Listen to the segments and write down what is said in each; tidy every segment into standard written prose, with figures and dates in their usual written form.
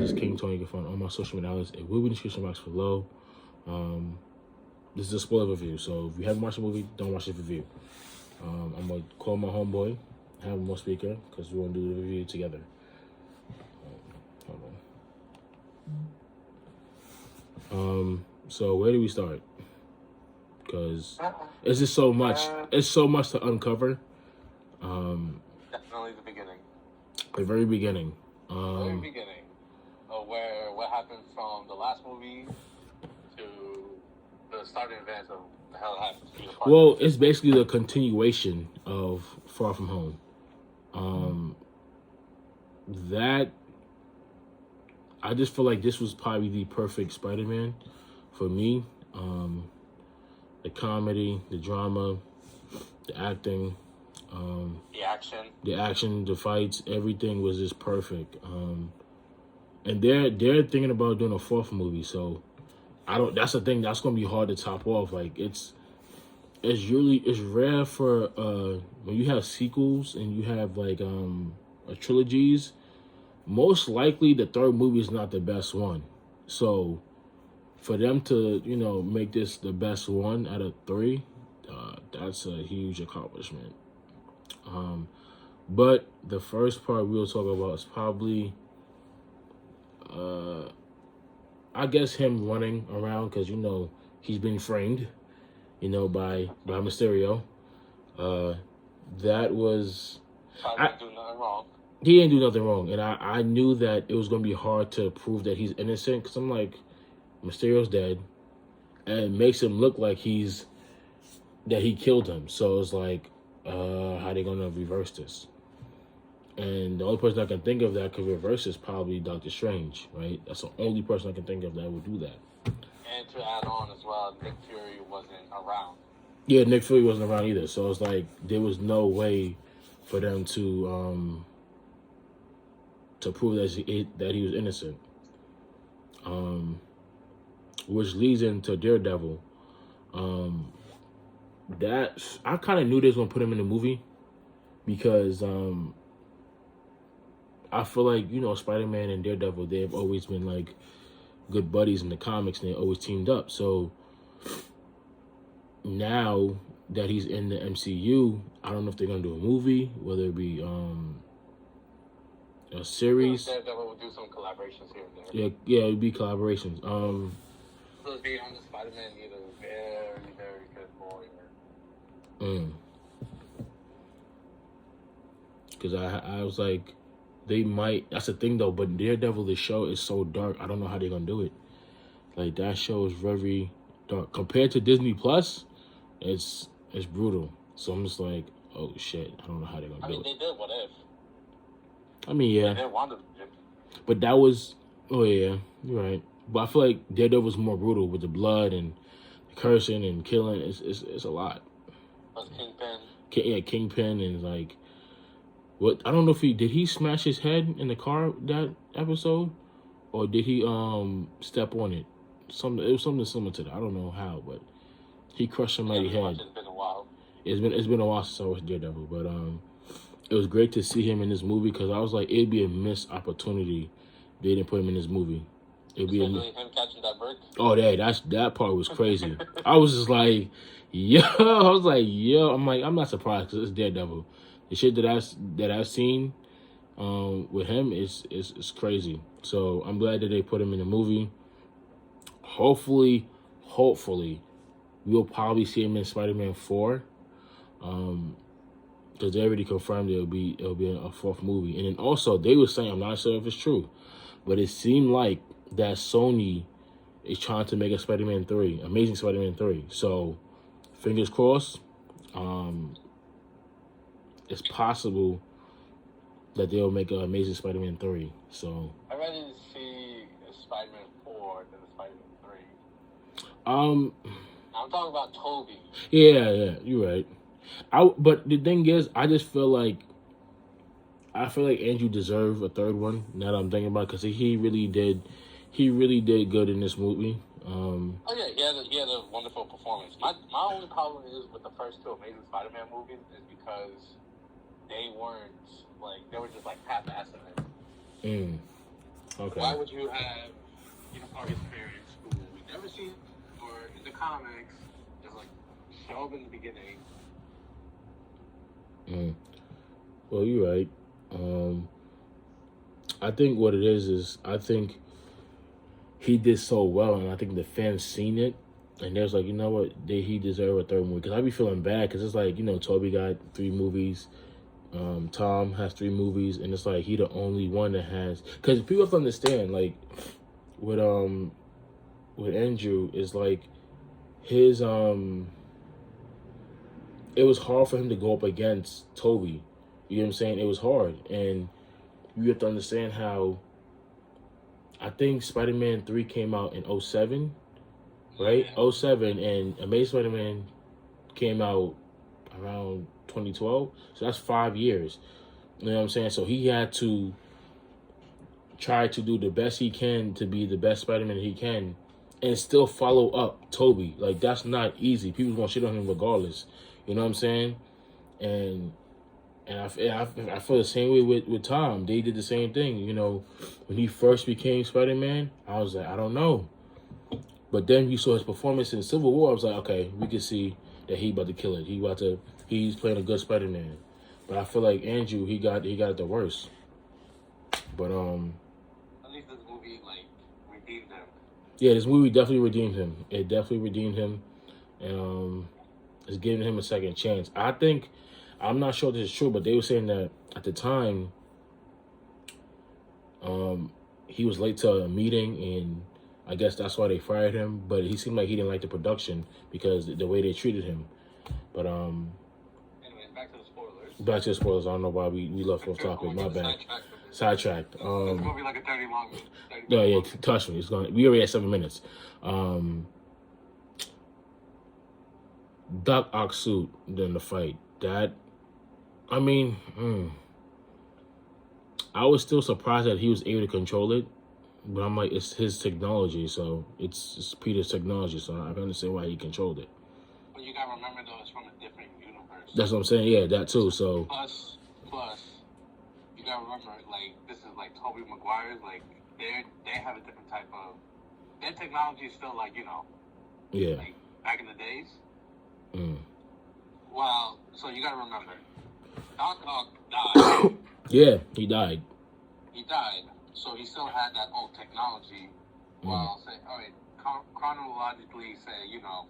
guys, it's King Tony. You can find all my social media outlets. It will be in the description box below. This is a spoiler review, so if you haven't watched the movie, don't watch the review. I'm going to call my homeboy, have him on speaker, because we want to do the review together. Hold on. So where do we start? Because it's just so much. It's so much to uncover. Definitely the beginning. The very beginning. Very beginning. Of what happened from the last movie to the starting events of the hell happened to the party. Well, it's basically the continuation of Far From Home. That I just feel like this was probably the perfect Spider-Man for me. The comedy, the drama, the acting, the action, the fights, everything was just perfect. And they're thinking about doing a fourth movie, so I don't. That's the thing. That's gonna be hard to top off. Like it's rare for when you have sequels and you have like trilogies. Most likely, the third movie is not the best one. So for them to make this the best one out of three, that's a huge accomplishment. But the first part we'll talk about is probably, I guess, him running around because he's been framed, by Mysterio. That was. didn't do nothing wrong. He didn't do nothing wrong, and I knew that it was gonna be hard to prove that he's innocent because I'm like, Mysterio's dead, and it makes him look like he killed him. So it's like, how they gonna reverse this? And the only person I can think of that could reverse is probably Doctor Strange, right? That's the only person I can think of that would do that. And to add on as well, Nick Fury wasn't around. Yeah, Nick Fury wasn't around either. So it's like there was no way for them to prove that he was innocent. Which leads into Daredevil. That I kind of knew they was gonna put him in the movie because I feel like Spider-Man and Daredevil, they've always been like good buddies in the comics and they always teamed up. So now that he's in the MCU, I don't know if they're gonna do a movie, whether it be a series. Daredevil will do some collaborations here and there. Yeah, it'd be collaborations. So to be honest, Spider-Man either very, very good boy or. Because I was like, they might. That's the thing though. But Daredevil, the show is so dark. I don't know how they're gonna do it. Like that show is very dark compared to Disney Plus. It's brutal. So I'm just like, oh shit, I don't know how they're gonna do it. They did What If. I mean, yeah. They did WandaVision. But that was, oh yeah, you're right. But I feel like Daredevil's more brutal with the blood and the cursing and killing. It's a lot. Plus Kingpin. Kingpin and like, what? I don't know if did he smash his head in the car that episode, or did he step on it? It was something similar to that. I don't know how, but he crushed somebody's head. It's been a while. It's been a while since I watched Daredevil, but it was great to see him in this movie because I was like, it'd be a missed opportunity if they didn't put him in this movie. It'd be him catching that bird. Oh, that part was crazy. I was just like, yo. I'm like, I'm not surprised because it's Daredevil. The shit that I've seen with him is crazy. So I'm glad that they put him in the movie. Hopefully, we'll probably see him in Spider-Man 4. Because they already confirmed it'll be a fourth movie. And then also they were saying, I'm not sure if it's true, but it seemed like that Sony is trying to make a Spider-Man 3, Amazing Spider-Man 3. So fingers crossed. It's possible that they'll make an Amazing Spider-Man 3. So I'd rather see a Spider-Man 4 than a Spider-Man 3. I'm talking about Tobey. Yeah, you're right. But the thing is, I just feel like Andrew deserved a third one. Now that I'm thinking about it, because he really did good in this movie. Oh yeah, he had a wonderful performance. My only problem is with the first two Amazing Spider-Man movies is because they were just like half-assing it. Okay. Why would you have Peter Parker's parents who we never see or in the comics just like show up in the beginning? Well, you're right. I think what it is I think he did so well, and I think the fans seen it, and there's like, you know what, he deserve a third movie. Because I be feeling bad because it's like, you know, Toby got 3 movies, Tom has 3 movies, and it's like he the only one that has. Because people have to understand, like with Andrew is like his it was hard for him to go up against Toby. You know what I'm saying? It was hard, and you have to understand how. I think Spider-Man 3 came out in 07, right? 07, and Amazing Spider-Man came out around 2012. So that's 5 years. You know what I'm saying? So he had to try to do the best he can to be the best Spider-Man he can and still follow up Toby. Like, that's not easy. People gonna shit on him regardless. You know what I'm saying? And I feel the same way with Tom. They did the same thing. You know, when he first became Spider-Man, I was like, I don't know. But then you saw his performance in Civil War. I was like, okay, we can see that he about to kill it. He's playing a good Spider-Man. But I feel like Andrew, he got it the worst. But At least this movie like redeemed him. yeah, this movie definitely redeemed him. It definitely redeemed him, and it's giving him a second chance. I think. I'm not sure this is true, but they were saying that at the time, he was late to a meeting, and I guess that's why they fired him. But he seemed like he didn't like the production because the way they treated him. But Anyways, back to the spoilers. Back to the spoilers. I don't know why we left off topic. My bad. Sidetracked. It's gonna be like a 30 long. 30 No, yeah, long. trust me. We already at 7 minutes. Doc Ock suit during the fight. That. I mean, I was still surprised that he was able to control it, but I'm like, it's his technology, so it's Peter's technology, so I can understand why he controlled it. But you gotta remember though, it's from a different universe. That's what I'm saying. Yeah, that too. So plus, you gotta remember, like this is like Tobey Maguire's, like they have a different type of. Their technology is still like, you know, yeah, like back in the days. Well, so you gotta remember. Doc Ock died. Yeah, he died. He died, so he still had that old technology. Well, say, all right, chronologically, say, you know,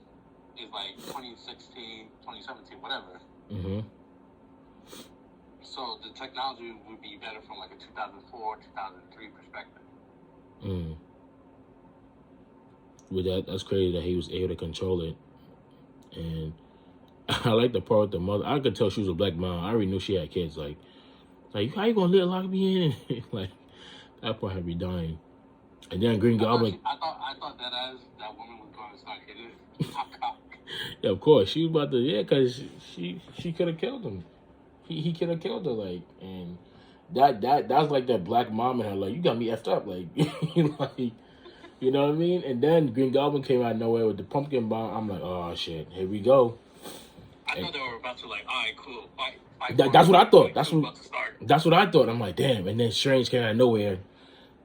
it's like 2016, 2017, whatever. So the technology would be better from like a 2004, 2003 perspective. With that's crazy that he was able to control it, and I like the part with the mother. I could tell she was a black mom. I already knew she had kids. Like how you gonna lock me in? Like that part had me dying. And then Green Goblin. I thought that woman was going to start hitting Doc Ock. Yeah, of course she was about to. Yeah, because she could have killed him. He could have killed her. Like, and that's like that black mom in her. Like, you got me effed up. Like, like. You know what I mean? And then Green Goblin came out of nowhere with the pumpkin bomb. I'm like, oh shit, here we go. I thought they were about to like, all right, cool, fight. That's what I thought. That's what I thought. I'm like, damn. And then Strange came out of nowhere,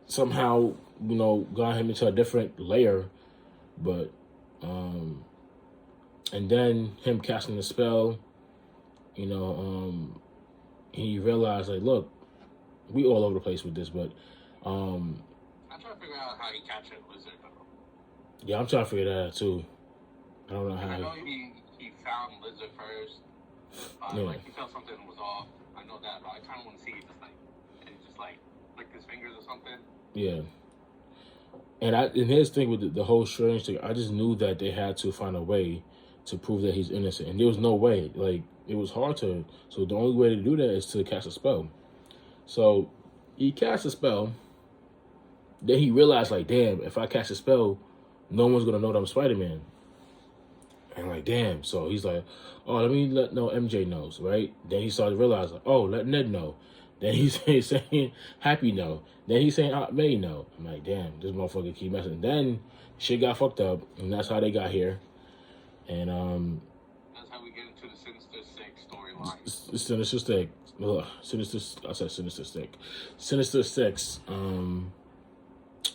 somehow, you know, got him into a different layer. But, and then him casting the spell, you know, he realized like, look, we all over the place with this, but, I'm trying to figure out how he captured Lizard though. Yeah, I'm trying to figure that out too. I don't know how. I know he found Lizard first. Like he felt something was off. I know that, but I kind of want to see it just like licked his fingers or something. Yeah. And his thing with the whole Strange thing, I just knew that they had to find a way to prove that he's innocent, and there was no way. Like it was hard to. So the only way to do that is to cast a spell. So he cast a spell. Then he realized, like, damn, if I cast a spell, no one's gonna know that I'm Spider-Man. And like, damn. So he's like, oh, let me let MJ knows, right? Then he started to realize, like, oh, let Ned know. Then he's saying Happy know. Then he's saying Aunt May know. I'm like, damn, this motherfucker keep messing. Then shit got fucked up, and that's how they got here. And that's how we get into the Sinister Six storyline. Sinister Six. I said Sinister Six. Sinister Six.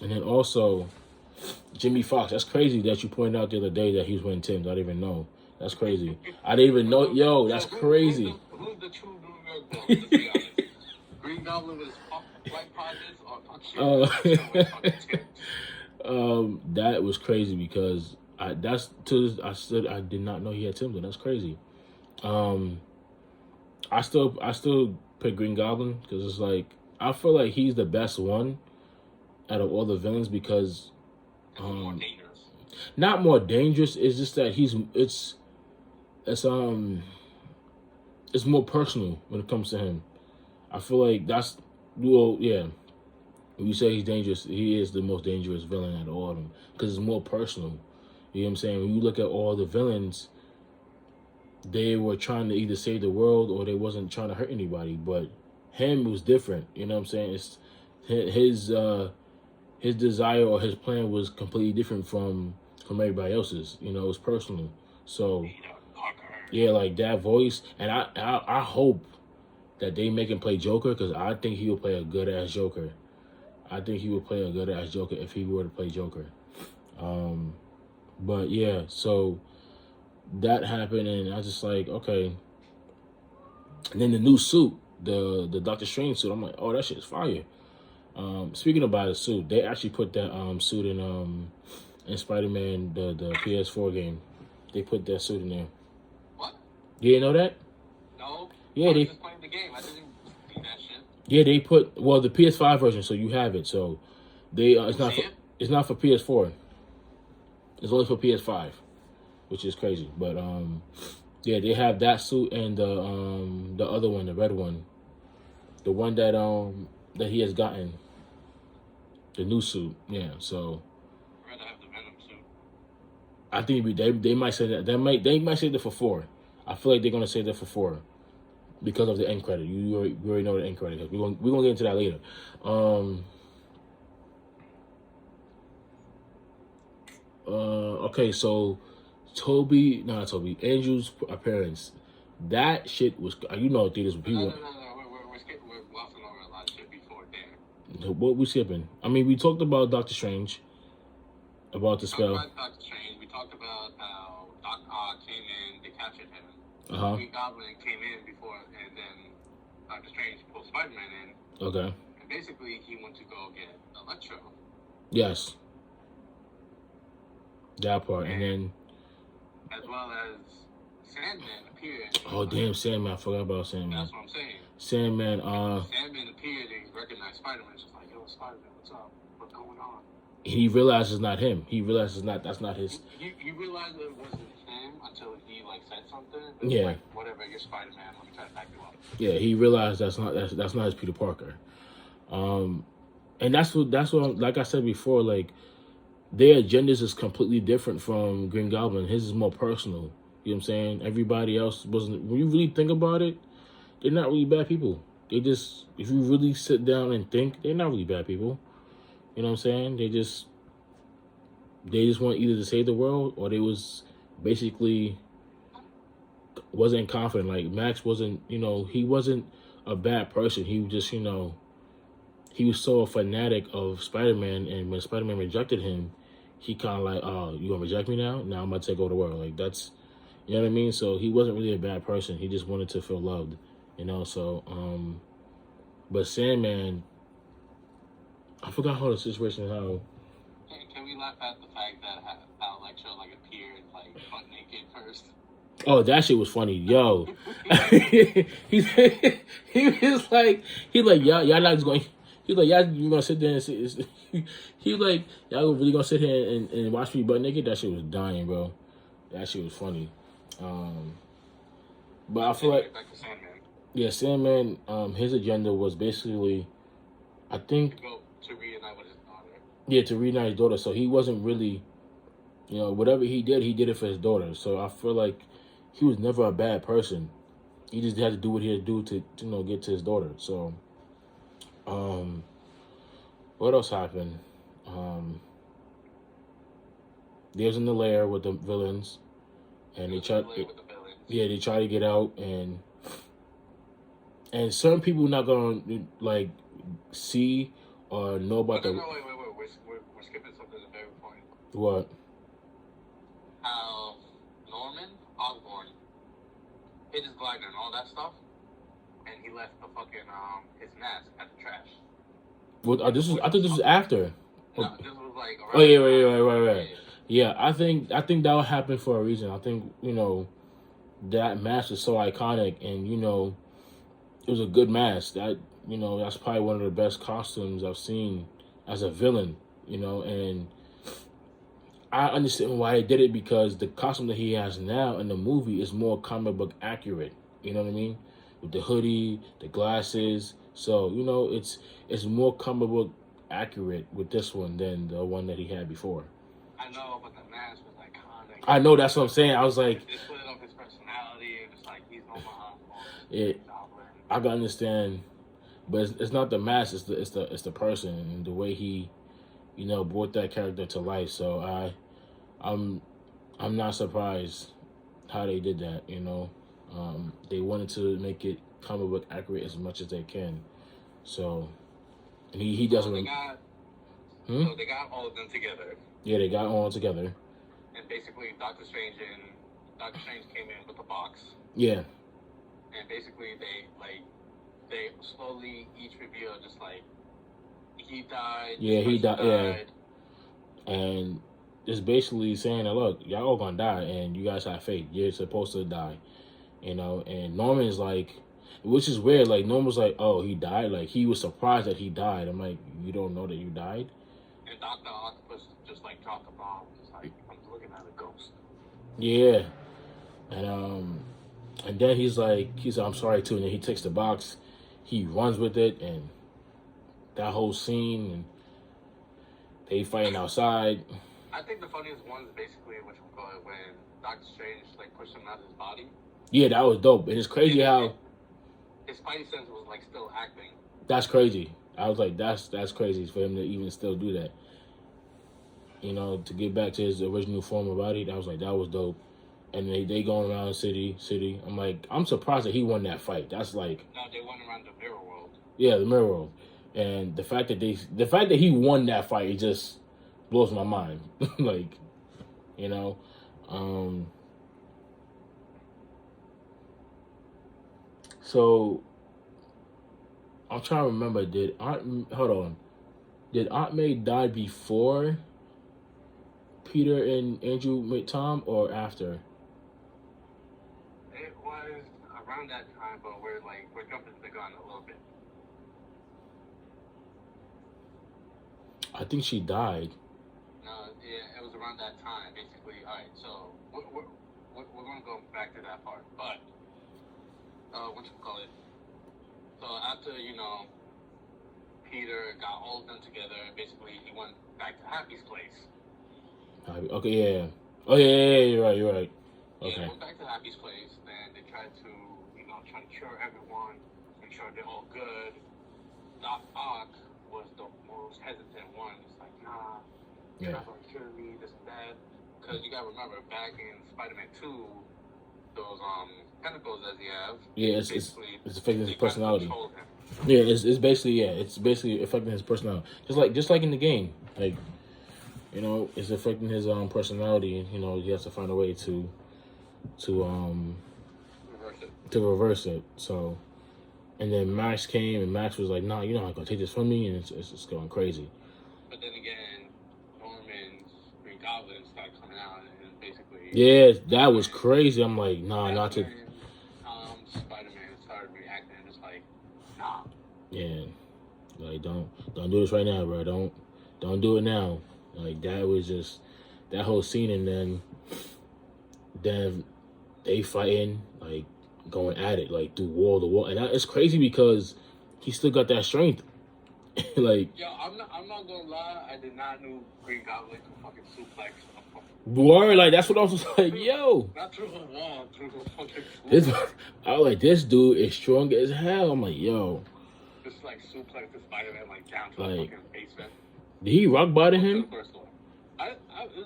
And then also Jimmy Fox. That's crazy that you pointed out the other day that he was wearing Tim's. I didn't even know. That's crazy. I didn't even know. Yo, that's crazy. Who's the true New York villain? Let's be honest. Green Goblin with his white pockets or fuck shit. That was crazy because I said I did not know he had Tim's. That's crazy. I still pick Green Goblin because it's like I feel like he's the best one out of all the villains because More dangerous. not more dangerous. It's just that it's more personal when it comes to him. I feel like that's yeah. When you say he's dangerous, he is the most dangerous villain out of all of them because it's more personal. You know what I'm saying? When you look at all the villains, they were trying to either save the world or they wasn't trying to hurt anybody. But him was different. You know what I'm saying? It's his desire or his plan was completely different from everybody else's. You know, it was personal. So yeah, like that voice, and I hope that they make him play Joker because I think he will play a good ass Joker. I think he would play a good ass Joker if he were to play Joker. But yeah, so that happened, and I was just like, okay. And then the new suit, the Doctor Strange suit, I'm like, oh, that shit is fire. Speaking about the suit, they actually put that suit in Spider-Man the PS4 game. They put that suit in there. What? You didn't know that? No. Yeah, I they was just playing the game. I didn't see that shit. yeah they put the PS5 version, so you have it. So they it's not for PS4. It's only for PS5, which is crazy. But yeah, they have that suit and the other one, the red one, the one that he has gotten, the new suit. Yeah, so I'd rather have the Venom suit. I think they might say that they might say that for 4. I feel like they're gonna say that for 4 because of the end credit. You already know the end credit. We're gonna get into that later. Okay, so Andrew's appearance, that shit was, theaters with people. No. We're glossing over a lot of shit before there. What we skipping? I mean, we talked about Doctor Strange, about the spell. We talked about Doctor Strange. We talked about how Doc Ock came in, they captured him. Uh-huh. Green Goblin came in before, and then Doctor Strange pulled Spider-Man in. Okay. And basically, he went to go get Electro. Yes. That part, and then as well as Sandman appeared. Oh damn, Sandman! I forgot about Sandman. That's what I'm saying. Sandman. Sandman appeared and he recognized Spider-Man. Just like, yo, Spider-Man, what's up? What's going on? He realizes it's not him. He realizes that's not his. He realized it wasn't him until he like said something. Yeah. Like, whatever, you're Spider-Man. Let me try to back you up. Yeah, he realized that's not his Peter Parker. And that's what like I said before, like their agendas is completely different from Green Goblin. His is more personal. You know what I'm saying? Everybody else wasn't. When you really think about it, they're not really bad people. They just, if you really sit down and think, they're not really bad people. You know what I'm saying? They just want either to save the world or they was basically wasn't confident. Like Max wasn't, he wasn't a bad person. He was just, he was so a fanatic of Spider-Man, and when Spider-Man rejected him, he kind of like, oh, you gonna reject me now? Now I'm gonna take over the world. Like that's, you know what I mean? So he wasn't really a bad person. He just wanted to feel loved, So, but Sandman, I forgot how the situation how. Can we laugh at the fact that how Electro like appeared like butt naked first? Oh, that shit was funny, yo. he was like y'all not just going. He's like, y'all, you gonna sit there and sit. He was like, y'all really gonna sit here and watch me butt naked? That shit was dying, bro. That shit was funny. But I feel like, yeah, Sandman. His agenda was basically, I think, to reunite with his daughter. Yeah, to reunite his daughter. So he wasn't really, whatever he did it for his daughter. So I feel like he was never a bad person. He just had to do what he had to do to get to his daughter. So, what else happened? They was in the lair with the villains, and they tried. Yeah, they try to get out, and certain people not gonna like see or know about No, wait. We're What? How Norman Osborn hid his glider and all that stuff, and he left the fucking his mask at the trash. What? This was. I thought this was after. No, this was like around. Oh yeah, right. Yeah, I think that would happen for a reason. I think that mask is so iconic, and it was a good mask. That's probably one of the best costumes I've seen as a villain. And I understand why he did it because the costume that he has now in the movie is more comic book accurate. You know what I mean? With the hoodie, the glasses. So it's more comic book accurate with this one than the one that he had before. I know, but the mask was iconic. I know, that's what I'm saying. I was like, it put it up his personality. It was like he's no more. I can understand, but it's not the mask. It's the person and the way he, brought that character to life. So I'm not surprised how they did that. They wanted to make it comic book accurate as much as they can. So, and he doesn't. So they got all of them together. Yeah, they got all together. And basically, Doctor Strange came in with a box. Yeah. And basically, they slowly each reveal just like he died. Yeah, he died. Yeah. And it's basically saying that look, y'all all gonna die, and you guys have faith. You're supposed to die. And Norman's like, which is weird. Like Norman's like, oh, he died. Like he was surprised that he died. I'm like, you don't know that you died. And Dr. Octopus just like dropped the bomb. Just like, I'm looking at a ghost. Yeah. And then he's like, I'm sorry too. And then he takes the box, he runs with it, and that whole scene, and they fighting outside. I think the funniest one is basically what you call it when Doctor Strange like pushed him out of his body. Yeah, that was dope. And it's crazy how his spidey sense was like still acting. That's crazy. I was like, that's crazy for him to even still do that. To get back to his original form of body, I was like, that was dope. And they going around city. I'm like, I'm surprised that he won that fight. That's like, no, they went around the mirror world. Yeah, the mirror world. And the fact that he won that fight, it just blows my mind. Like, so I'm trying to remember. Did Aunt May die before Peter and Andrew met Tom, or after? It was around that time, but we're jumping the gun a little bit. I think she died. No, yeah, it was around that time, basically. All right, so we're going to go back to that part, but what you call it? So after Peter got all of them together, basically he went back to Happy's place. Okay, yeah. Oh yeah, you're right. Okay. Yeah, went back to Happy's place, then they tried to try to cure everyone, make sure they're all good. Doc Ock was the most hesitant one. It's like, nah, you're not going to cure me, this and that. Because you got to remember, back in Spider-Man 2, those tentacles that he have, it's affecting his personality. Yeah, it's basically affecting his personality. Just like in the game, like it's affecting his personality. He has to find a way to reverse it. So, and then Max came, and Max was like, "Nah, you're not gonna take this from me," and it's going crazy. But then again, Norman's Green Goblin started coming out, and basically. Yeah, that was crazy. I'm like, nah, not to. Spider-Man started reacting, just like, nah. Yeah, like don't do this right now, bro. Don't do it now. Like that was just that whole scene, and then they fighting, like going at it, like through wall to wall, and it's crazy because he still got that strength. Like, yo, I'm not gonna lie, I did not know Green Goblin could fucking suplex. Word, like that's what I was like, yo. Not through a wall, through a fucking floor. I was like, this dude is strong as hell. I'm like, yo. Just like suplex the Spider-Man down to the fucking basement. Did he rock bottom him? Was it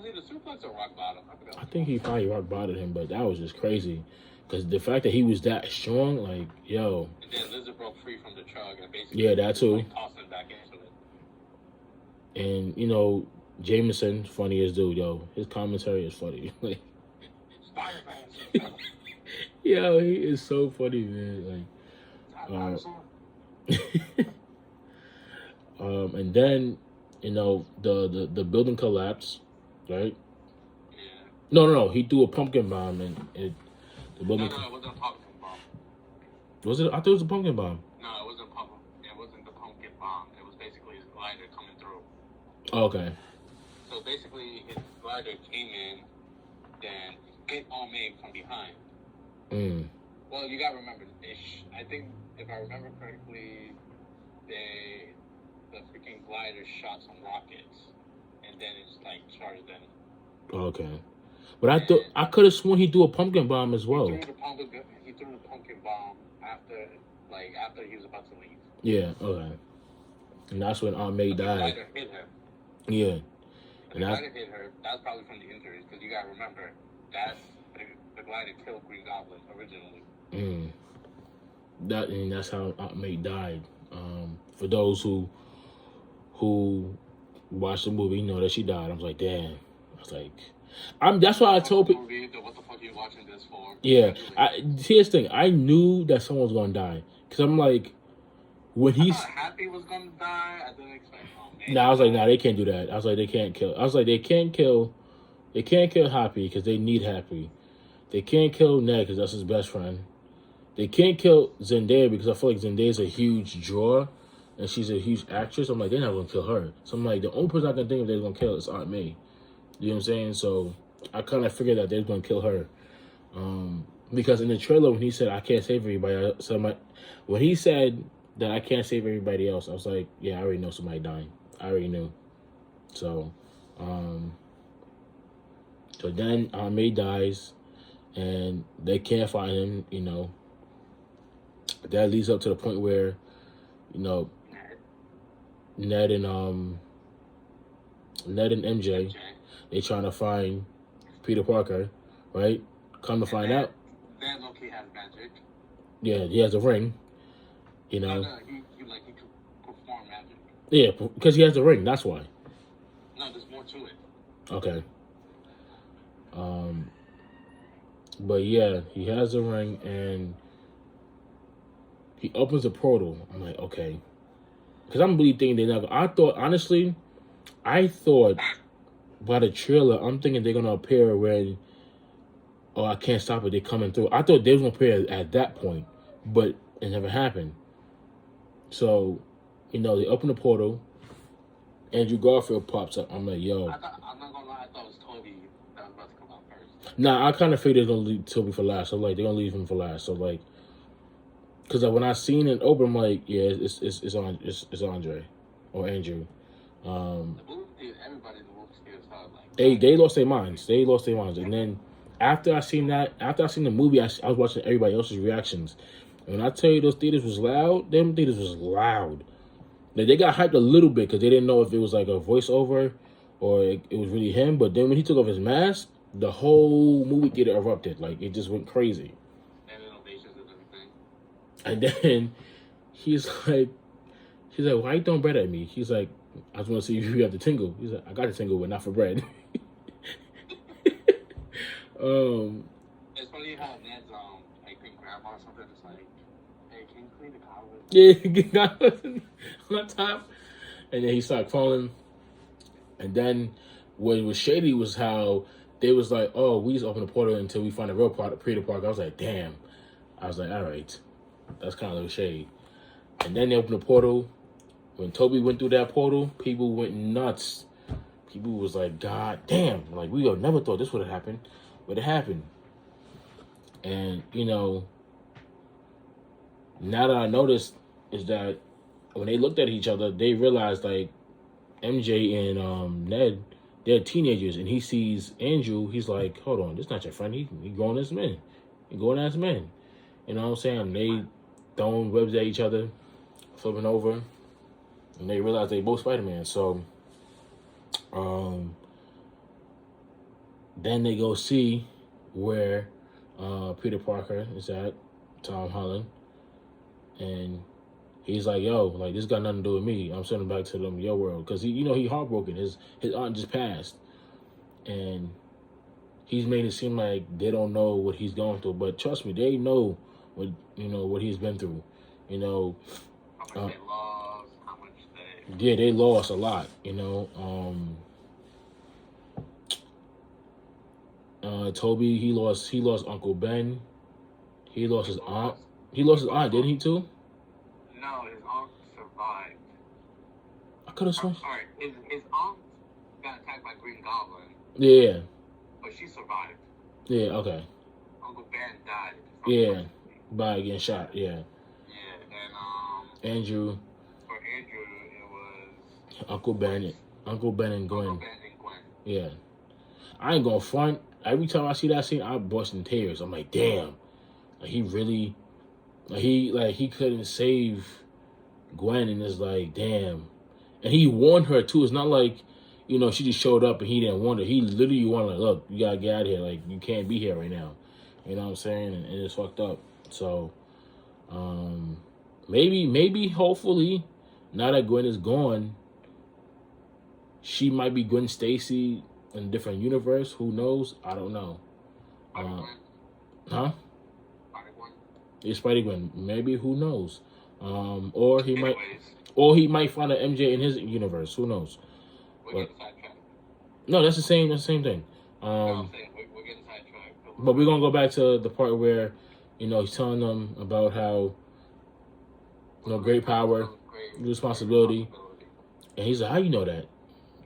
either suplex or rock bottom? I think he probably rock bottomed him, but that was just crazy. Because the fact that he was that strong, like, yo. And then Lizard broke free from the truck and basically that too. Tossed him back into it. And, Jameson, funniest dude, yo. His commentary is funny. Like, Spider-Man. yo, he is so funny, man. Like, and then, the building collapsed, right? Yeah. No. He threw a pumpkin bomb, and the building. No, it wasn't a pumpkin bomb. Was it? I thought it was a pumpkin bomb. No, it wasn't pumpkin. It wasn't the pumpkin bomb. It was basically his glider coming through. Oh, okay. So basically, his glider came in, then hit all May from behind. Well, you gotta remember, I think if I remember correctly, the freaking glider shot some rockets, and then it's like charged them. Okay. But I could have sworn he threw a pumpkin bomb as well. He threw the pumpkin bomb after he was about to leave. Yeah. Okay. And that's when Aunt May died. The glider hit her. Yeah. And the glider hit her. That's probably from the injuries, because you gotta remember the glider killed Green Goblin originally. That's how Aunt May died. For those who watched the movie, know that she died. I was like, damn. I was like, that's why I told people. What the fuck are you watching this for? Yeah. Here's the thing. I knew that someone was gonna die, because I'm like, when he's Happy was gonna die, I didn't expect. I was like, nah, they can't do that. I was like, they can't kill. I was like, they can't kill Happy because they need Happy. They can't kill Ned because that's his best friend. They can't kill Zendaya because I feel like Zendaya's a huge draw, and she's a huge actress. I'm like, they're not gonna kill her. So I'm like, the only person I can think of they're gonna kill is Aunt May. You know what I'm saying? So I kind of figured that they're gonna kill her, because in the trailer when he said I can't save everybody, when he said that I can't save everybody else, I was like, yeah, I already know somebody dying. I already knew. So, so then May dies, and they can't find him. That leads up to the point where, Ned and MJ, they trying to find Peter Parker, right? Come to find out, Ned low-key has magic. Yeah, he has a ring. No, he could perform magic. Yeah, because he has the ring. That's why. No, there's more to it. Okay. But yeah, he has a ring and he opens a portal. I'm like, okay, because I'm really thinking they're not. I thought by the trailer, I'm thinking they're gonna appear when. Oh, I can't stop it. They're coming through. I thought they was gonna appear at that point, but it never happened. So, they open the portal. Andrew Garfield pops up. I'm like, yo. I'm not gonna lie, I thought it was Toby that was about to come out first. Nah, I kind of figured they're gonna leave Toby for last. So like, they're gonna leave him for last. So like, because when I seen it open, I'm like, yeah, it's Andre or Andrew. Everybody in the movie started like. They lost their minds. And then after I seen the movie, I was watching everybody else's reactions. And when I tell you those theaters was loud, them theaters was loud. Like, they got hyped a little bit because they didn't know if it was like a voiceover or it was really him. But then when he took off his mask, the whole movie theater erupted. Like, it just went crazy. And innovations and everything. And then she's like, why you throwing bread at me? He's like, I just want to see if you have the tingle. He's like, I got the tingle, but not for bread. It's funny how Ned's grandma or something is like, hey, can you clean the car with? Yeah, he got on top, and then he started falling. And then what was shady was how they was like, oh, we just open the portal until we find a real Peter Parker. I was like, damn. I was like, all right, that's kind of a little shady. And then they opened the portal. When Toby went through that portal, people went nuts. People was like, God damn, like, we never thought this would have happened, but it happened. And, now that I noticed is that when they looked at each other, they realized, like, MJ and Ned, they're teenagers, and he sees Andrew, he's like, hold on, this is not your friend, he grown as men. He grown as men. You know what I'm saying? They throwing webs at each other, flipping over, and they realize they both Spider-Man. So, then they go see where Peter Parker is at, Tom Holland, and He's like, yo, like this got nothing to do with me. I'm sending back to them your world because he heartbroken. His aunt just passed, and he's made it seem like they don't know what he's going through. But trust me, they know what he's been through. You know, how much they lost, how much they. yeah, they lost a lot. Toby, he lost Uncle Ben. He lost his aunt. He lost his aunt, didn't he too? No, his aunt survived. I could have sworn. Alright, his aunt got attacked by Green Goblin. Yeah. But she survived. Yeah, okay. Uncle Ben died. Yeah. By getting shot, yeah. Yeah, and Andrew. For Andrew, it was Uncle Ben and Gwen. Uncle Ben and Gwen. Yeah. I ain't gonna front. Every time I see that scene, I bust in tears. I'm like, damn. Like he really he couldn't save Gwen, and it's like, damn. And he warned her too. It's not like, she just showed up and he didn't want her. He literally warned her, look, you gotta get out of here. Like, you can't be here right now. You know what I'm saying? And it's fucked up. So, maybe, hopefully, now that Gwen is gone, she might be Gwen Stacy in a different universe. Who knows? I don't know. Huh? It's Spider-Gwen. Maybe, who knows? Or he might find an MJ in his universe. Who knows? No, that's the same thing. We're getting sidetracked. But we're gonna go back to the part where, he's telling them about how, great power, responsibility. And he's like, how you know that?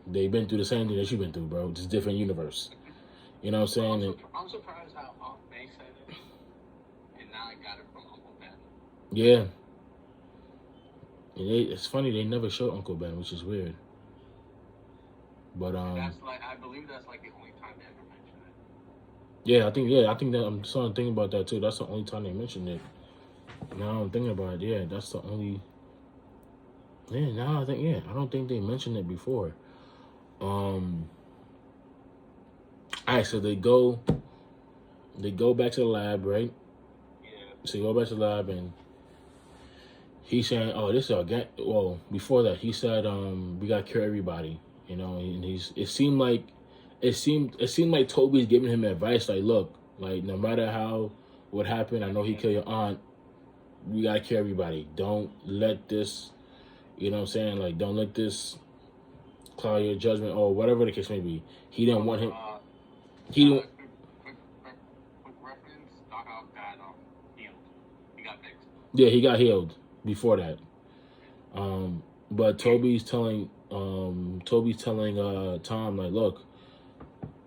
They've been through the same thing that you've been through, bro. Just different universe. You know what I'm saying? I'm surprised how Aunt May said it. And now I got it from Uncle Ben. Yeah. And it's funny, they never show Uncle Ben, which is weird. But I believe that's like the only time they ever mention it. Yeah, I think that I'm starting to think about that too. That's the only time they mentioned it. Now I'm thinking about it, yeah, that's the only. Yeah, now I don't think they mentioned it before. Alright, so they go back to the lab, right? Yeah. So they go back to the lab and he's saying, oh, this is again. Well, before that, he said, we gotta cure everybody, and it seemed like Toby's giving him advice, like, look, like, no matter what happened, I know he killed your aunt, we gotta cure everybody. Don't let this, you know what I'm saying? Like, don't let this cloud your judgment or whatever the case may be. He didn't want him. Quick reference, Doc Ock got healed. He got fixed. Yeah, he got healed before that. But Toby's telling Tom, like, look,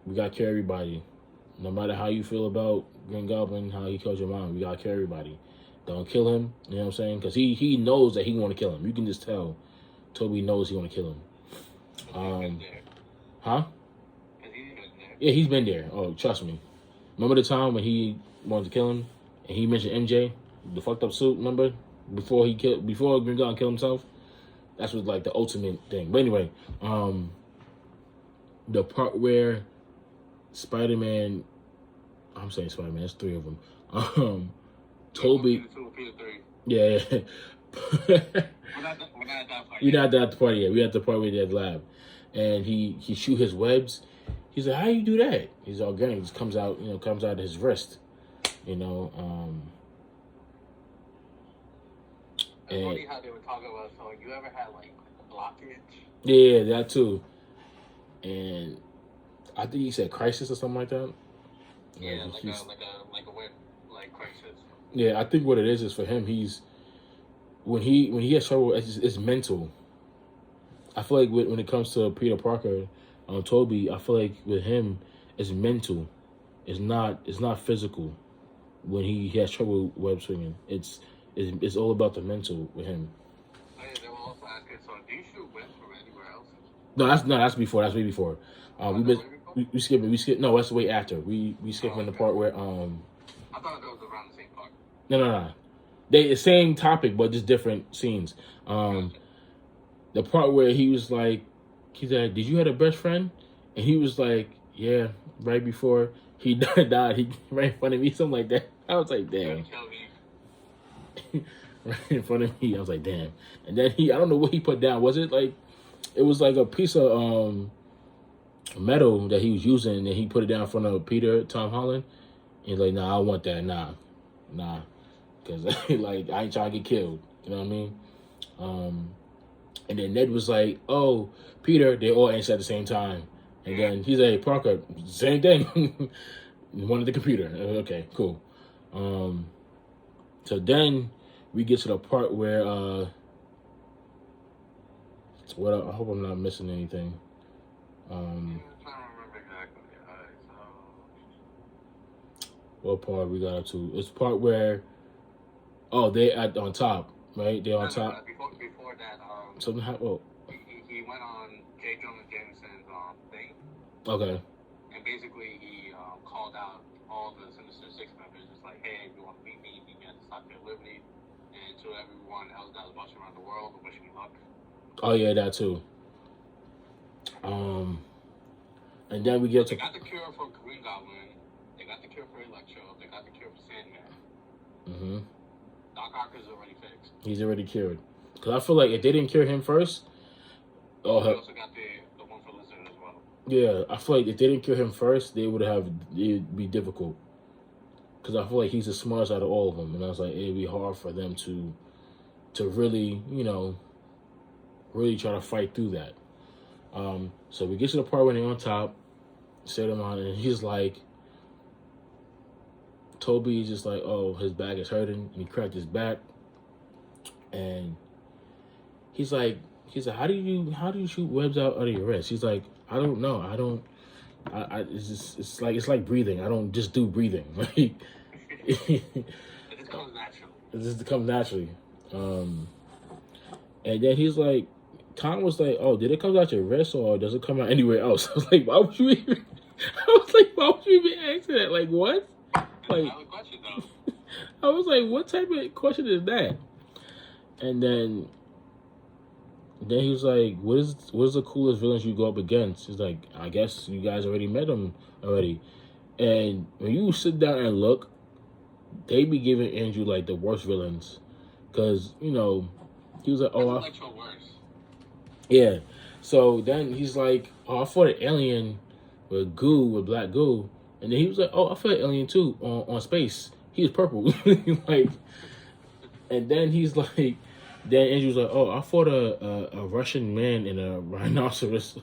we gotta cure everybody. No matter how you feel about Green Goblin, how he killed your mom, we gotta cure everybody. Don't kill him, you know what I'm saying? Because he knows that he want to kill him. You can just tell Toby knows he want to kill him. Huh? Yeah, he's been there. Oh, trust me. Remember the time when he wanted to kill him and he mentioned MJ, the fucked up suit, remember? Before Green Goblin killed himself? That's was like the ultimate thing. But anyway, the part where Spider-Man, I'm saying Spider-Man, there's three of them. Toby. Yeah. We're not at that part. You're not at the party yet. We're at the part where they're at the lab. And he shoot his webs. He's like, how you do that? He's all grinning. It just comes out of his wrist. It's funny how they were talking about, so you ever had like a blockage? Yeah, that too. And I think he said crisis or something like that. Yeah, like a web crisis. Yeah, I think what it is for him, when he has trouble, it's mental. I feel like when it comes to Peter Parker, Toby, I feel like with him, it's mental. It's not physical. When he has trouble web swinging, it's all about the mental with him. Oh, yeah, they were also asking, so do you shoot webs from anywhere else? That's before. That's way before. We skip. No, that's way after. We skip in the part where I thought that was around the same part. No. They the same topic, but just different scenes. The part where he said, "Did you have a best friend?" And he was like, "Yeah." Right before he died, he ran in front of me, something like that. I was like, "Damn." right in front of me. I was like, damn. And then I don't know what he put down. Was it like, it was like a piece of metal that he was using, and he put it down in front of Tom Holland. And he's like, nah, I want that. Nah. Because like, I ain't trying to get killed. You know what I mean? And then Ned was like, oh, Peter, they all answered at the same time. And then he's like, Parker, same thing. Wanted the computer. Okay, cool. So then we get to the part where, I hope I'm not missing anything. I don't remember exactly. What part we got up to? It's part where, they on top, right? They're on top. Before that, Something happened. Oh. He went on J. Jonah Jameson's thing. Okay. And basically he called out all the Sinister Six members. It's like, hey, if you want to meet me, meet me at the Statue of Liberty. And to everyone else that was watching around the world, wish me luck. Oh yeah, that too. And then we get to. They got the cure for Green Goblin. They got the cure for Electro. They got the cure for Sandman. Mm-hmm. Doc Ock is already fixed. He's already cured. Because I feel like if they didn't cure him first, they also got the one for Lizard as well. Yeah, I feel like if they didn't cure him first, it'd be difficult. Because I feel like he's the smartest out of all of them, and I was like, it'd be hard for them to really, really try to fight through that. So we get to the part when they're on top, set him on, and he's like, Toby's just like, oh, his back is hurting, and he cracked his back, and he's like, how do you shoot webs out of your wrist? He's like, I don't know, it's like breathing. I don't just do breathing. Like, it just comes naturally. It just comes naturally. And then he's like, Tom was like, oh, did it come out your wrist or does it come out anywhere else? I was like, why would you even ask that? Like, what? Like, question, though. I was like, what type of question is that? And then he was like, what is the coolest villains you go up against? He's like, I guess you guys already met him already. And when you sit down and look, they be giving Andrew like the worst villains. Because, he was like, oh, worse. Yeah. So then he's like, oh, I fought an alien with black goo. And then he was like, oh, I fought an alien too on space. He was purple. Like, and then he's like, then Andrew's like, oh, I fought a Russian man in a rhinoceros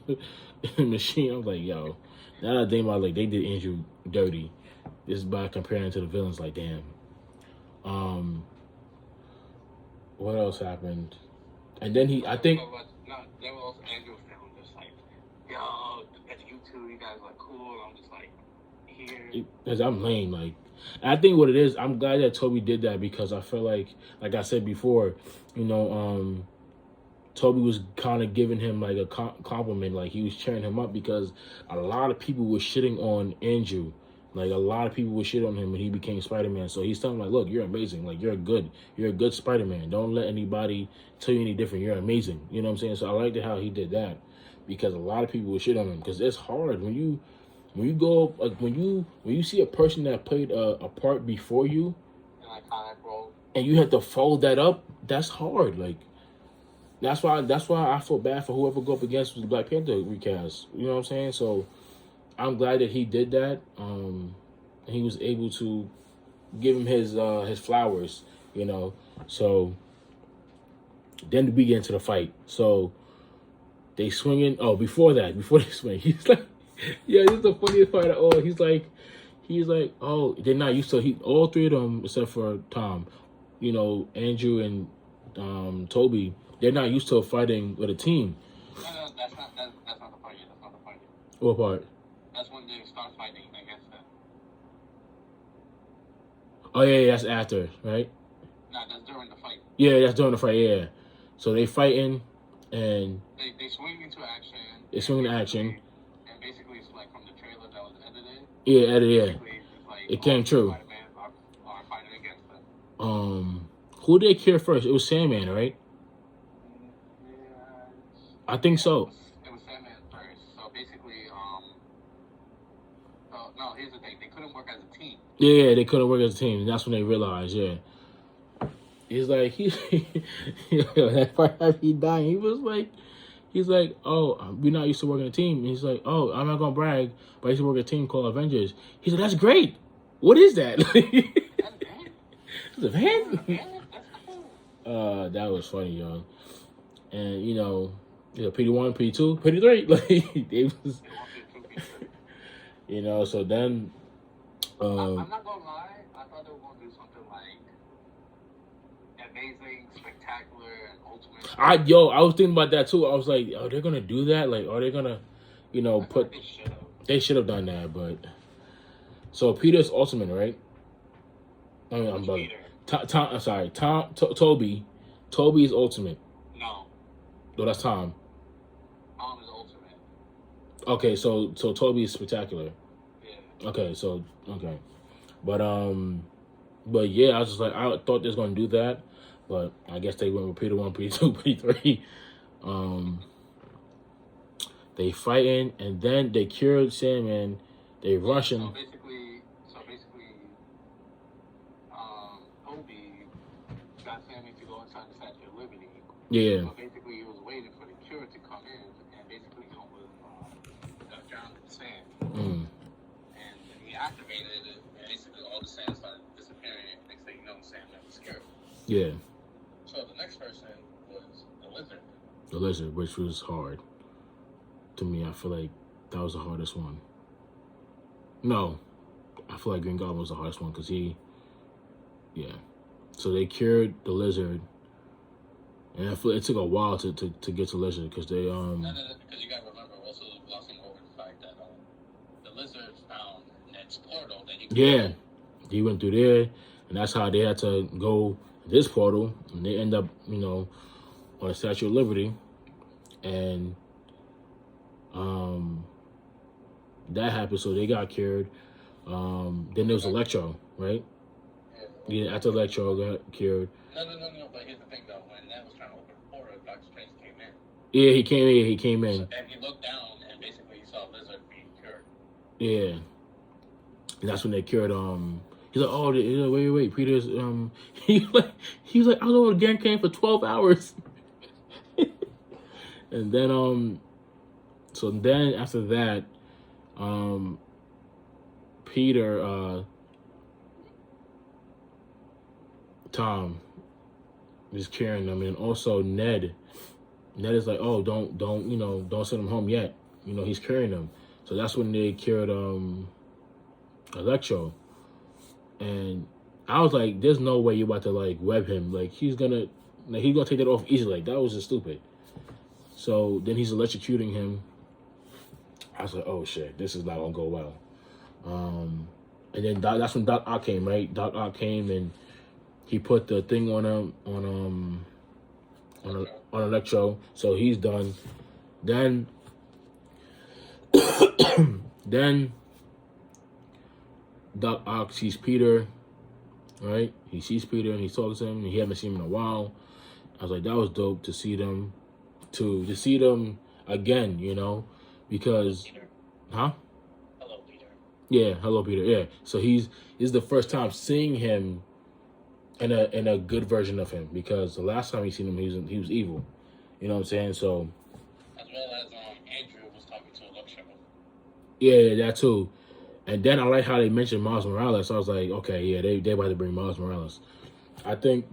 machine. I was like, yo, now that I think about it, like, they did Andrew dirty. This is by comparing to the villains. Like, damn. What else happened? And then there was Andrew film just like, yo, that's you two. You guys are cool. I'm just like, here. Because I'm lame. Like, I think what it is, I'm glad that Toby did that because I feel like I said before, Toby was kind of giving him like a compliment, like he was cheering him up because a lot of people were shitting on Andrew. Like, a lot of people would shit on him when he became Spider-Man. So he's telling him, like, look, you're amazing. Like, you're a good Spider-Man. Don't let anybody tell you any different. You're amazing. You know what I'm saying? So I liked how he did that because a lot of people would shit on him because it's hard when you go, like, when you see a person that played a part before you and you have to follow that up, that's hard. Like, that's why I feel bad for whoever go up against the Black Panther recast. You know what I'm saying? So I'm glad that he did that. And he was able to give him his flowers, So then we get into the fight. So they swinging. Oh, before they swing, he's like, yeah, this is the funniest part of all. He's like, oh, they're not used to. All three of them except for Tom, Andrew and Toby, they're not used to fighting with a team. No, that's not the part yet. That's not the part yet. What part? That's when they start fighting against them. Oh yeah, that's after, right? No, that's during the fight. Yeah, that's during the fight. Yeah, so they fighting, and they swing into action. They swing into action. And basically, it's like from the trailer that was edited. Yeah, edited. Yeah, like it came true. Are fighting against them. Who did they cure first? It was Sandman, right? I think so. It was Sandman first. So basically, no, here's the thing. They couldn't work as a team. Yeah, they couldn't work as a team. That's when they realized, yeah. he's like, that part of he dying, he's like, oh, we're not used to working a team. And he's like, oh, I'm not gonna brag, but I used to work a team called Avengers. He's like, that's great. What is that? It's a van. That was funny, yo. And PD1, PD2, PD3, like they was, So then, I'm not gonna lie. I thought they were gonna do something like amazing, spectacular, and ultimate. I was thinking about that too. I was like, are they gonna do that? Like, are they gonna, put? They should have done that, but so Peter's ultimate, right? I mean, I'm bugging. I'm sorry, Toby. Toby's ultimate. No. No, that's Tom. Tom is ultimate. Okay, so Toby's spectacular. Yeah. Okay, but yeah, I was just like, I thought they was gonna do that, but I guess they went with Peter 1, Peter 2, Peter 3. They fighting, and then they cured Sandman. They rushing. So basically, Toby got Sammy to go inside the Statue of Liberty. Yeah. So basically, he was waiting for the cure to come in, and basically he was drowned in the sand. And when he activated it, basically all the sand started disappearing. Next thing you know, Sandman was cured. Yeah. So the next person was the Lizard. The Lizard, which was hard. To me, I feel like that was the hardest one. No, I feel like Green Goblin was the hardest one because So they cured the Lizard, and I feel it took a while to get to Lizard because they Because you gotta remember also glossing over the fact that the Lizard found Ned's portal that he went through there, and that's how they had to go this portal, and they end up on the Statue of Liberty, and that happened, so they got cured. Then there was Electro, right? Yeah, after Electro got cured. No, but here's the thing though, when Ned was trying to open the portal, Doctor Strange came in. Yeah, he came in. And he looked down and basically he saw Lizard being cured. Yeah. And that's when they cured he's like, oh, wait, Peter's he was like, I was over the Grand Canyon for 12 hours. And then so then after that, Peter Tom is carrying them, and also Ned is like, oh, don't send him home yet. He's carrying them. So that's when they cured Electro. And I was like, there's no way you're about to like web him. Like he's gonna take that off easily. Like that was just stupid. So then he's electrocuting him. I was like, oh shit, this is not gonna go well. And then that's when Doc Ock came, right? Doc Ock came and he put the thing on him on Electro, so he's done. Then Doc Ock sees Peter, right? He sees Peter and he talks to him, and he haven't seen him in a while. I was like, that was dope to see them, to see them again, because, huh? Hello, Peter. Yeah, hello, Peter. Yeah, so this is the first time seeing him in a good version of him, because the last time he seen him, he was evil. You know what I'm saying? So. As well as Andrew was talking to Electro. Yeah, that too. And then I like how they mentioned Miles Morales. I was like, okay, yeah, they about to bring Miles Morales. I think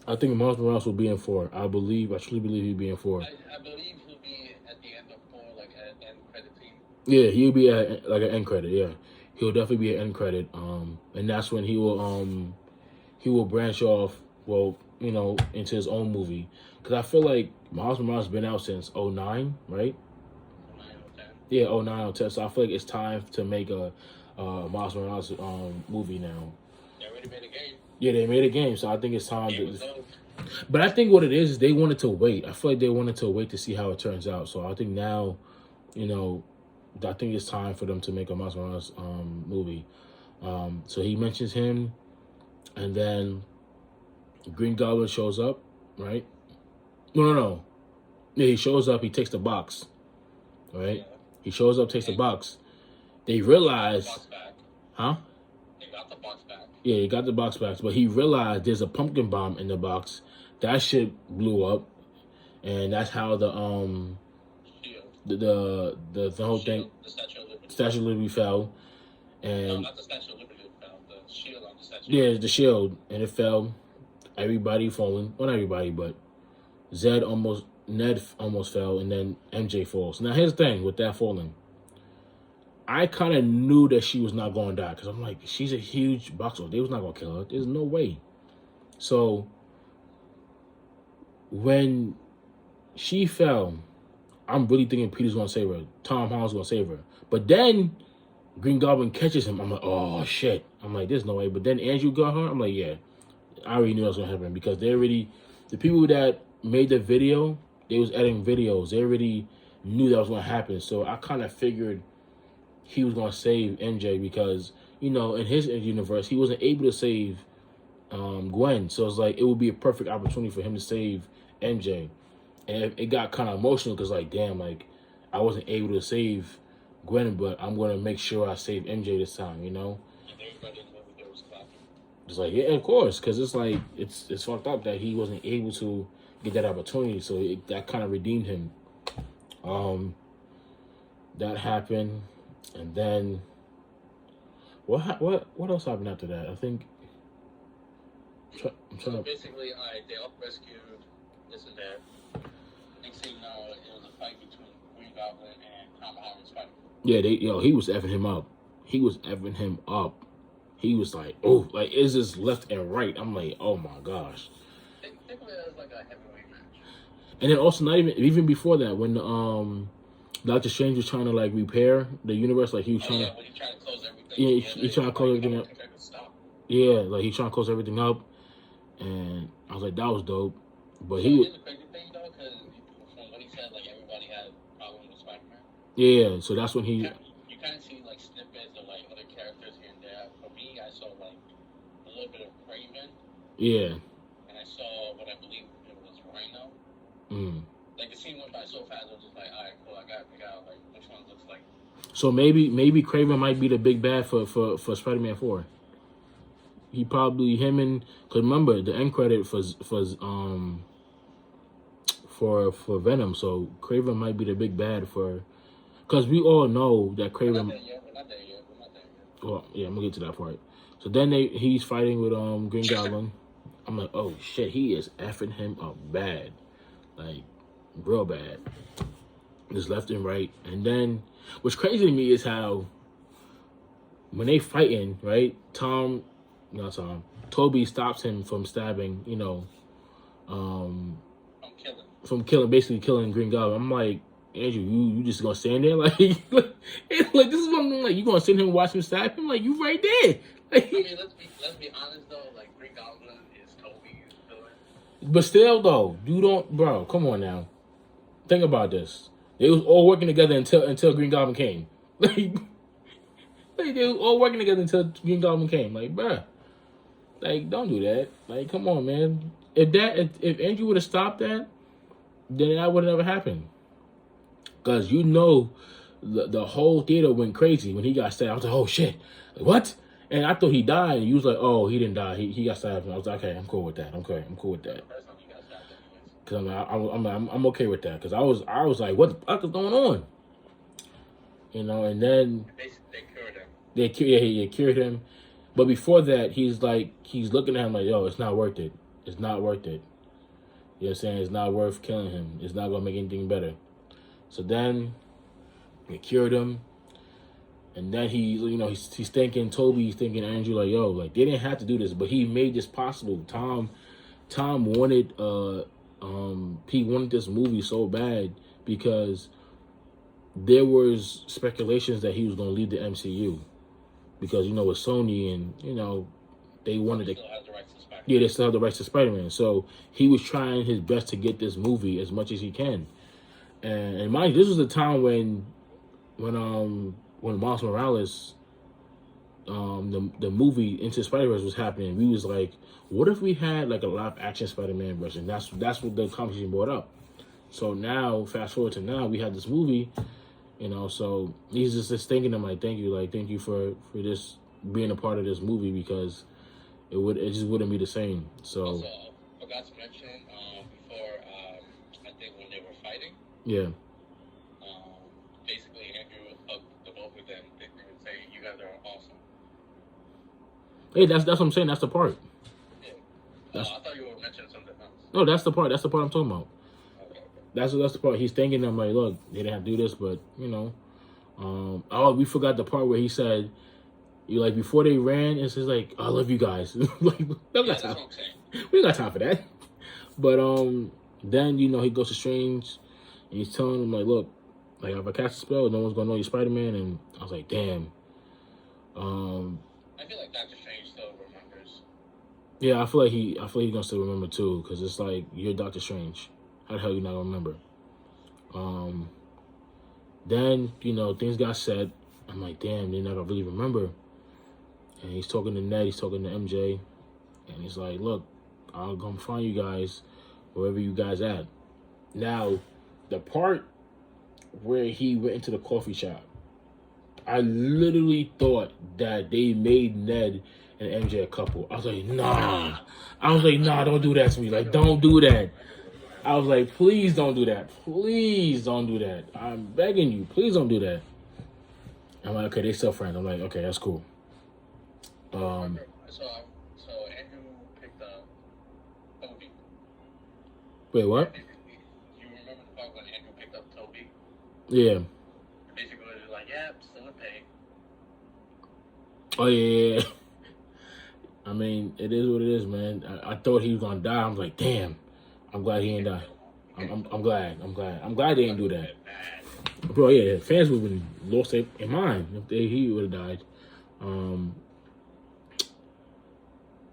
Miles Morales will be in 4. I truly believe he'll be in 4. I believe he'll be at the end of 4, like an end credit scene. Yeah, he'll be at like an end credit. Yeah, he'll definitely be an end credit. And that's when he will branch off. Well, into his own movie, because I feel like Miles Morales has been out since 2009, right? 2009. Yeah, 2009, 2010. So I feel like it's time to make a Miles Morales movie now. They already made a game. Yeah, they made a game, so I think it's time to. But I think what it is they wanted to wait. I feel like they wanted to wait to see how it turns out. So I think now, I think it's time for them to make a Miles Morales movie. So he mentions him, and then Green Goblin shows up, right? No. Yeah, he shows up. He takes the box, right? Yeah. He shows up, takes the box. They realize, the box back. Huh? They got the box back. Yeah, he got the box back, but he realized there's a pumpkin bomb in the box. That shit blew up, and that's how the whole thing, The Statue of Liberty. Statue of Liberty fell, No, and not the Statue of Liberty fell. The shield on the Statue. yeah, the shield, and it fell. Everybody falling, well, not everybody, but Ned almost fell, and then MJ falls. Now here's the thing with that falling. I kind of knew that she was not going to die because I'm like, she's a huge boxer. They was not going to kill her. There's no way. So when she fell, I'm really thinking Peter's going to save her. Tom Holland's going to save her. But then Green Goblin catches him. I'm like, oh, shit. I'm like, there's no way. But then Andrew got her. I'm like, yeah. I already knew that was going to happen because the people that made the video, they was editing videos. They already knew that was going to happen. So I kind of figured he was going to save MJ because, in his universe, he wasn't able to save Gwen. So it's like, it would be a perfect opportunity for him to save MJ. And it got kind of emotional because, like, damn, like, I wasn't able to save Gwen, but I'm going to make sure I save MJ this time, And everybody in the movie was clapping. It's like, yeah, of course, because it's like, it's fucked up that he wasn't able to get that opportunity. So that kind of redeemed him. That happened. And then, what else happened after that? I think. So basically, they all rescued this and that. Next thing you know, it was a fight between Green Goblin and Tom Holland's fight. Yeah, he was effing him up. He was effing him up. He was like, oh, like, it's just left and right. I'm like, oh my gosh. Think of it as like a heavyweight match. And then also, not even before that, when Doctor Strange was trying to like repair the universe, like he was trying when he tried to close everything. Yeah, he trying to close everything up. Yeah, like he trying to close everything up, and I was like, that was dope. But he was. The crazy thing though, because from what he said, like everybody had problems with Spider-Man. Yeah, so that's when he. You kind of see like snippets of like other characters here and there. For me, I saw like a little bit of Craven. Yeah. And I saw what I believe it was Rhino. Like the scene went by so fast, I was just like, all right, cool. I got to figure out like which one looks like. So maybe Craven might be the big bad for Spider-Man 4. He probably because remember the end credit for Venom, so Craven might be the big bad because we all know that Craven. We're not there yet. Well, yeah, I'm gonna get to that part. So then he's fighting with Green Goblin. I'm like, oh shit, he is effing him up bad, like real bad. Just left and right, and then what's crazy to me is how when they fighting, right? Toby stops him from stabbing, from basically killing Green Goblin. I'm like, Andrew, you just gonna stand there like, this is what I'm like. You gonna sit here and watch him stab him? Like you right there. Like, I mean, let's be honest though. Like Green Goblin is Toby's villain. But still, though, bro. Come on now. Think about this. They was all working together until Green Goblin came. Like they was all working together until Green Goblin came. Like, bruh. Like, don't do that. Like, come on, man. If Andrew would have stopped that, then that would have never happened. Because the whole theater went crazy when he got stabbed. I was like, oh shit, what? And I thought he died. And you was like, oh, he didn't die. He got stabbed. And I was like, okay, I'm cool with that. I'm cool with that. Because I'm okay with that. Because I was like, what the fuck is going on? And then They cured him. They cured him. But before that, he's looking at him like, yo, it's not worth it. It's not worth it. You know what I'm saying? It's not worth killing him. It's not going to make anything better. So then they cured him. And then he's thinking, Toby's thinking, Andrew, like, yo, like, they didn't have to do this, but he made this possible. Tom wanted, he wanted this movie so bad because there was speculations that he was going to leave the MCU. Because, with Sony and, they wanted to... Yeah, they still have the rights to Spider-Man. So he was trying his best to get this movie as much as he can. And mind you, this was the time when Miles Morales, the movie Into Spider-Verse was happening. We was like, what if we had like a live action Spider-Man version? That's what the conversation brought up. So now, fast forward to now, we had this movie, so he's just thinking, I'm like, thank you for this being a part of this movie because it just wouldn't be the same. So Also, I forgot to mention before I think when they were fighting, yeah, basically Andrew hugged the both of them. They would say, "You guys are awesome." hey, that's what I'm saying. That's the part. Yeah. That's I thought you were mentioning something else. no, that's the part. That's the part I'm talking about. Okay. That's the part. He's thanking them like, look, they didn't have to do this, but you know, oh, we forgot the part where he said, you like before they ran, it's just like, I love you guys. Like, we don't got time. We ain't got time for that. But then he goes to Strange, and he's telling him like, look, like if I cast a spell, no one's gonna know you're Spider-Man. And I was like, damn. I feel like Doctor Strange still remembers. Yeah, I feel like he's gonna still remember too, because it's like you're Doctor Strange. How the hell you not gonna remember? Then things got said. I'm like, damn, they're not gonna really remember. And he's talking to Ned, he's talking to MJ, and he's like, look, I'll come find you guys wherever you guys at. Now, the part where he went into the coffee shop, I literally thought that they made Ned and MJ a couple. I was like, nah. Don't do that to me. Like, don't do that. I was like, please don't do that. Please don't do that. I'm begging you. Please don't do that. I'm like, okay, they still friends. I'm like, okay, that's cool. So Andrew picked up Toby. Wait, what? You remember the part when Andrew picked up Toby? Yeah. Basically, it was like, yeah, still in pain. Oh yeah. I mean, it is what it is, man. I thought he was gonna die. I'm like, damn. I'm glad he ain't die. I'm glad. I'm glad they didn't do that. Bro, yeah, fans would have been lost their mind if he would have died.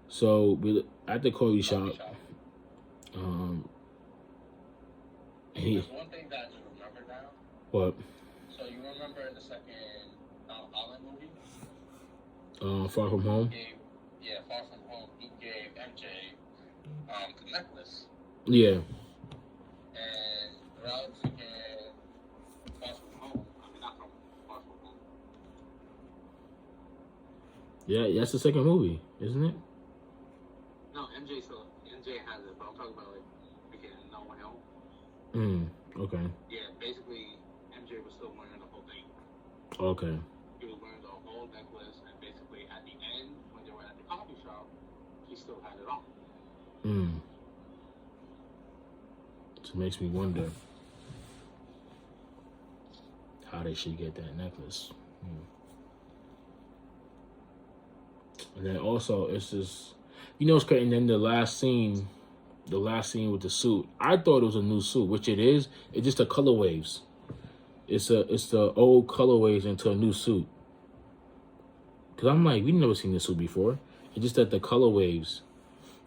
So we at the coffee shop. There's one thing that I just remember now. What? So you remember in the second Holland movie? Far From Home. Far From Home. He gave MJ the necklace. Yeah. And throughout again, Far From Home. I mean, not from Far From Home. Yeah, that's the second movie, isn't it? No, MJ has it, but I'm talking about like again, No One Else. Okay. Yeah, basically, MJ was still wearing the whole thing. Okay. He was wearing the whole necklace, and basically at the end, when they were at the coffee shop, he still had it on. So it makes me wonder how they should get that necklace. And then also, it's just, it's great. And then the last scene with the suit, I thought it was a new suit, which it is. It's just the color waves. It's the old colorways into a new suit. Cause I'm like, we never seen this suit before. It's just that the color waves.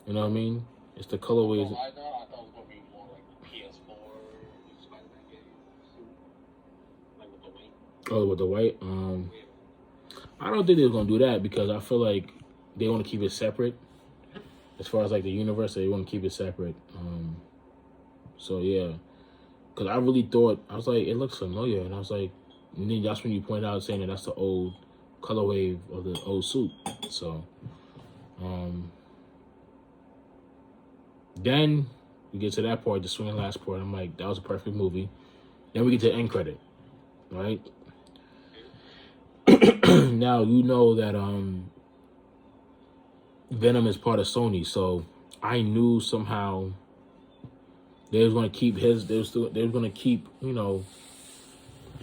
You know what I mean? It's the color waves. I thought it was gonna be more like the PS4 Spider-Man game suit, like with the white. Oh, with the white. I don't think they're gonna do that because I feel like they want to keep it separate. As far as like the universe, they want to keep it separate. So yeah. Because I really thought, I was like, it looks familiar. And I was like, and then that's when you point out saying that that's the old color wave of the old suit. So, then we get to that part, the swinging last part. I'm like, that was a perfect movie. Then we get to the end credit, right? Now, you know that Venom is part of Sony. So I knew somehow they was gonna keep his. They was gonna keep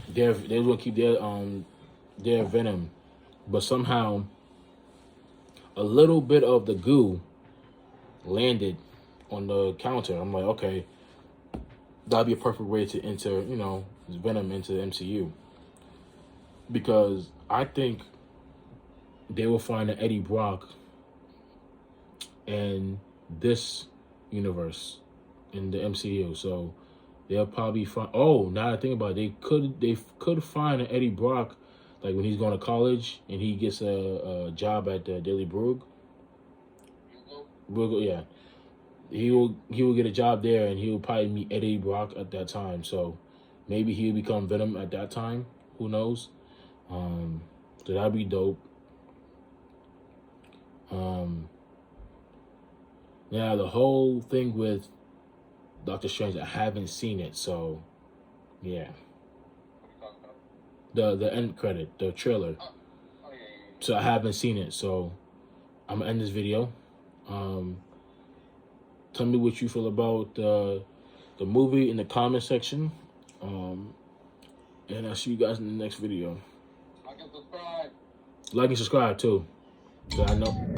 their Venom, but somehow a little bit of the goo landed on the counter. I'm like, okay, that'd be a perfect way to enter Venom into the MCU, because I think they will find an Eddie Brock in this universe in the MCU. So they'll probably find. Oh, now I think about it, they could find an Eddie Brock, like when he's going to college and he gets a job at the Daily Brug. Yeah, he will get a job there, and he will probably meet Eddie Brock at that time. So maybe he'll become Venom at that time. Who knows? So that'd be dope. Now the whole thing with Doctor Strange, I haven't seen it, so yeah. The end credit, the trailer. Yeah. So I haven't seen it, so I'm gonna end this video. Tell me what you feel about the movie in the comment section. And I'll see you guys in the next video. Like and subscribe. Like and subscribe too. So I know.